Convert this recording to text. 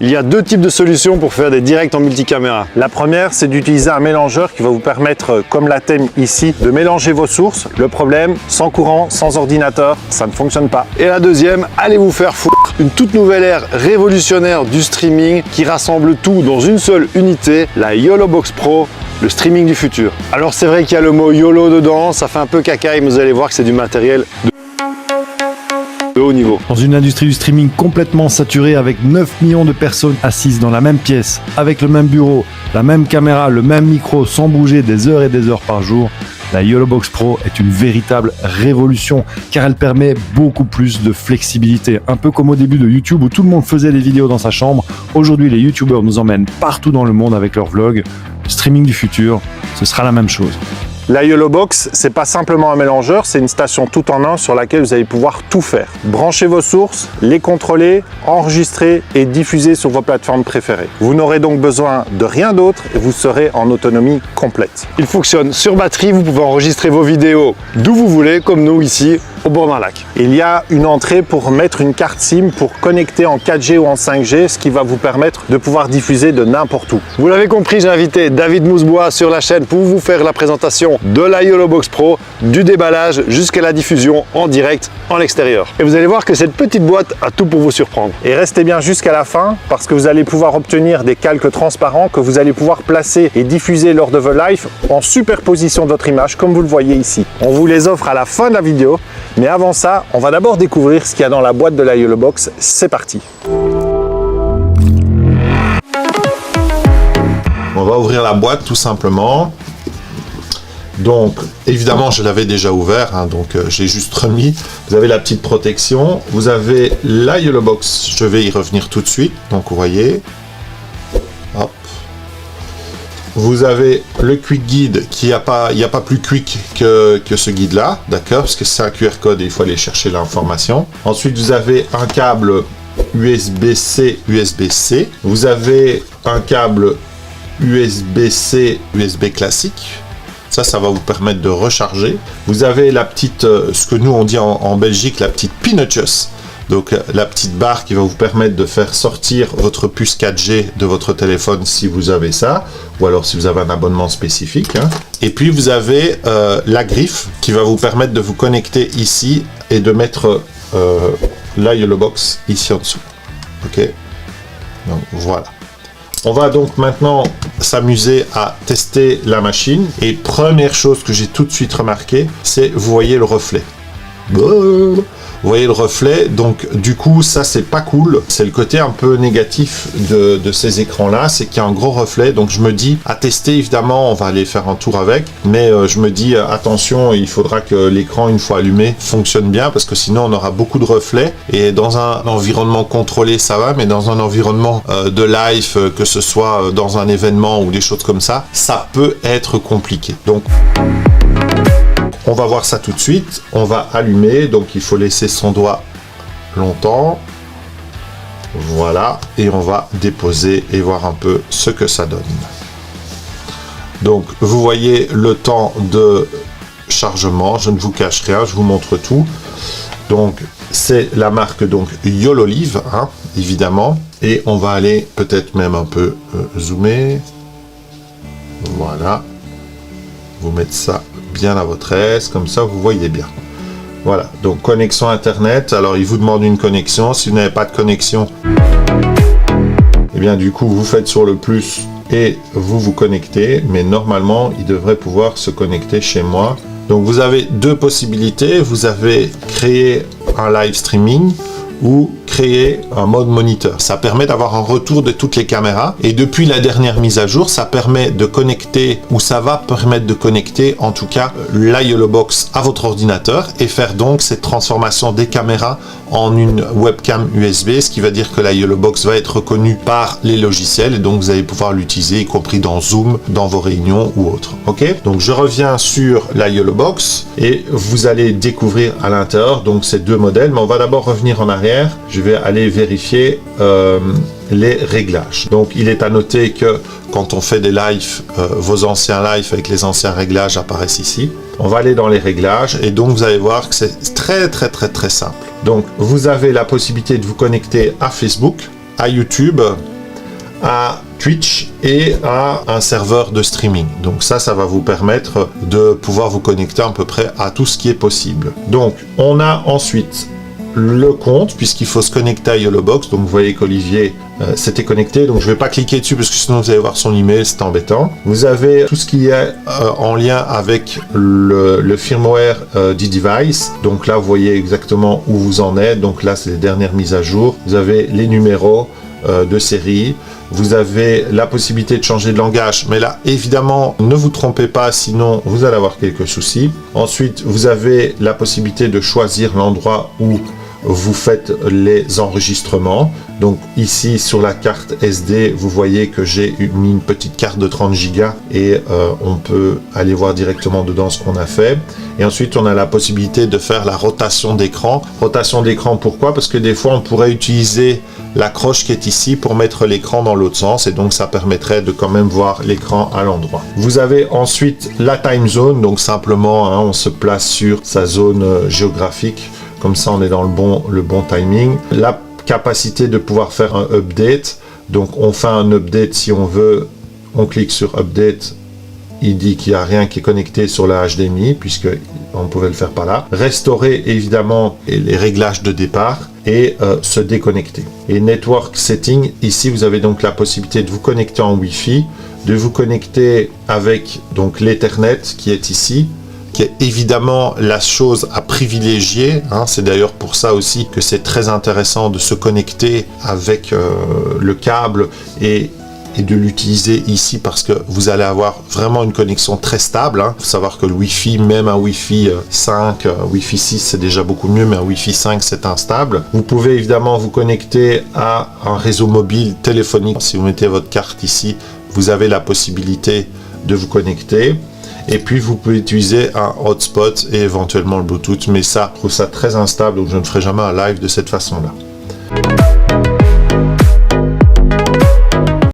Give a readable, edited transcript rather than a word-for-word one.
Il y a deux types de solutions pour faire des directs en multicaméra. La première, c'est d'utiliser un mélangeur qui va vous permettre, comme la thème ici, de mélanger vos sources. Le problème, sans courant, sans ordinateur, ça ne fonctionne pas. Et la deuxième, allez vous faire foutre. Une toute nouvelle ère révolutionnaire du streaming qui rassemble tout dans une seule unité, la YOLOBOX Pro, le streaming du futur. Alors c'est vrai qu'il y a le mot YOLO dedans, ça fait un peu cacaille, mais vous allez voir que c'est du matériel de haut niveau. Dans une industrie du streaming complètement saturée avec 9 millions de personnes assises dans la même pièce, avec le même bureau, la même caméra, le même micro, sans bouger des heures et des heures par jour, la YOLOBOX Pro est une véritable révolution car elle permet beaucoup plus de flexibilité. Un peu comme au début de YouTube où tout le monde faisait des vidéos dans sa chambre, aujourd'hui les YouTubeurs nous emmènent partout dans le monde avec leurs vlogs. Le streaming du futur, ce sera la même chose. La YOLOBOX, c'est pas simplement un mélangeur, c'est une station tout en un sur laquelle vous allez pouvoir tout faire. Brancher vos sources, les contrôler, enregistrer et diffuser sur vos plateformes préférées. Vous n'aurez donc besoin de rien d'autre et vous serez en autonomie complète. Il fonctionne sur batterie, vous pouvez enregistrer vos vidéos d'où vous voulez, comme nous ici, au bord d'un lac. Il y a une entrée pour mettre une carte SIM pour connecter en 4G ou en 5G, ce qui va vous permettre de pouvoir diffuser de n'importe où. Vous l'avez compris, j'ai invité David Mousbois sur la chaîne pour vous faire la présentation de la YOLOBOX Pro, du déballage jusqu'à la diffusion en direct en extérieur. Et vous allez voir que cette petite boîte a tout pour vous surprendre. Et restez bien jusqu'à la fin parce que vous allez pouvoir obtenir des calques transparents que vous allez pouvoir placer et diffuser lors de vos lives en superposition de votre image comme vous le voyez ici. On vous les offre à la fin de la vidéo, mais avant ça, on va d'abord découvrir ce qu'il y a dans la boîte de la YOLOBOX. C'est parti! On va ouvrir la boîte tout simplement. Donc, évidemment, je l'avais déjà ouvert, hein, donc j'ai juste remis. Vous avez la petite protection. Vous avez la YOLOBOX. Je vais y revenir tout de suite. Donc, vous voyez. Hop. Vous avez le Quick Guide qui il n'y a pas plus quick que ce guide-là, d'accord, parce que c'est un QR code et il faut aller chercher l'information. Ensuite, vous avez un câble USB-C, USB-C. Vous avez un câble USB-C, USB classique. Ça va vous permettre de recharger. Vous avez la petite, ce que nous on dit en Belgique, la petite Peanuts. Donc la petite barre qui va vous permettre de faire sortir votre puce 4G de votre téléphone si vous avez ça, ou alors si vous avez un abonnement spécifique. Hein. Et puis vous avez la griffe qui va vous permettre de vous connecter ici et de mettre la YOLOBOX ici en dessous. Ok. Donc voilà. On va donc maintenant s'amuser à tester la machine. Et première chose que j'ai tout de suite remarqué, c'est vous voyez le reflet. Vous voyez le reflet, donc du coup ça c'est pas cool, c'est le côté un peu négatif de ces écrans là, c'est qu'il y a un gros reflet, donc je me dis à tester évidemment, on va aller faire un tour avec, mais je me dis attention, il faudra que l'écran une fois allumé fonctionne bien parce que sinon on aura beaucoup de reflets et dans un environnement contrôlé ça va, mais dans un environnement de live, que ce soit dans un événement ou des choses comme ça peut être compliqué. Donc on va voir ça tout de suite, on va allumer, donc il faut laisser son doigt longtemps, voilà, et on va déposer et voir un peu ce que ça donne. Donc vous voyez le temps de chargement, je ne vous cache rien, je vous montre tout. Donc c'est la marque donc YOLOLIVE, hein, évidemment, et on va aller peut-être même un peu zoomer, voilà, vous mettez ça bien à votre aise, comme ça vous voyez bien. Voilà, donc connexion internet, alors il vous demande une connexion, si vous n'avez pas de connexion, et bien du coup vous faites sur le plus et vous vous connectez, mais normalement il devrait pouvoir se connecter chez moi. Donc vous avez deux possibilités, vous avez créé un live streaming ou créer un mode moniteur. Ça permet d'avoir un retour de toutes les caméras et depuis la dernière mise à jour, ça permet de connecter ou ça va permettre de connecter en tout cas la YOLOBOX à votre ordinateur et faire donc cette transformation des caméras en une webcam USB, ce qui va dire que la YOLOBOX va être reconnue par les logiciels et donc vous allez pouvoir l'utiliser y compris dans Zoom, dans vos réunions ou autres. Ok, donc je reviens sur la YOLOBOX et vous allez découvrir à l'intérieur donc ces deux modèles, mais on va d'abord revenir en arrière. Je vais aller vérifier les réglages. Donc il est à noter que quand on fait des lives, vos anciens lives avec les anciens réglages apparaissent ici. On va aller dans les réglages et donc vous allez voir que c'est très simple. Donc vous avez la possibilité de vous connecter à Facebook, à YouTube, à Twitch et à un serveur de streaming. Donc ça va vous permettre de pouvoir vous connecter à peu près à tout ce qui est possible. Donc on a ensuite le compte, puisqu'il faut se connecter à YOLOBOX. Donc vous voyez qu'Olivier s'était connecté, donc je vais pas cliquer dessus parce que sinon vous allez voir son email, c'est embêtant. Vous avez tout ce qui est en lien avec le firmware du device. Donc là vous voyez exactement où vous en êtes. Donc là c'est les dernières mises à jour. Vous avez les numéros de série. Vous avez la possibilité de changer de langage, mais là évidemment ne vous trompez pas, sinon vous allez avoir quelques soucis. Ensuite vous avez la possibilité de choisir l'endroit où vous faites les enregistrements. Donc ici sur la carte SD, vous voyez que j'ai mis une petite carte de 30 Go et on peut aller voir directement dedans ce qu'on a fait. Et ensuite on a la possibilité de faire la rotation d'écran. Rotation d'écran pourquoi? Parce que des fois on pourrait utiliser la croche qui est ici pour mettre l'écran dans l'autre sens, et donc ça permettrait de quand même voir l'écran à l'endroit. Vous avez ensuite la time zone, donc simplement on se place sur sa zone géographique. Comme ça, on est dans le bon timing. La capacité de pouvoir faire un update. Donc, on fait un update si on veut. On clique sur update. Il dit qu'il n'y a rien qui est connecté sur la HDMI, puisque on pouvait le faire par là. Restaurer, évidemment, les réglages de départ et se déconnecter. Et Network Setting, ici, vous avez donc la possibilité de vous connecter en Wi-Fi, de vous connecter avec donc l'Ethernet qui est ici, qui est évidemment la chose à privilégier. C'est d'ailleurs pour ça aussi que c'est très intéressant de se connecter avec le câble et de l'utiliser ici, parce que vous allez avoir vraiment une connexion très stable. Il faut savoir que le Wi-Fi, même un Wi-Fi 5, Wi-Fi 6 c'est déjà beaucoup mieux, mais un Wi-Fi 5 c'est instable. Vous pouvez évidemment vous connecter à un réseau mobile téléphonique. Si vous mettez votre carte ici, vous avez la possibilité de vous connecter. Et puis vous pouvez utiliser un hotspot et éventuellement le Bluetooth, mais ça, je trouve ça très instable, donc je ne ferai jamais un live de cette façon-là.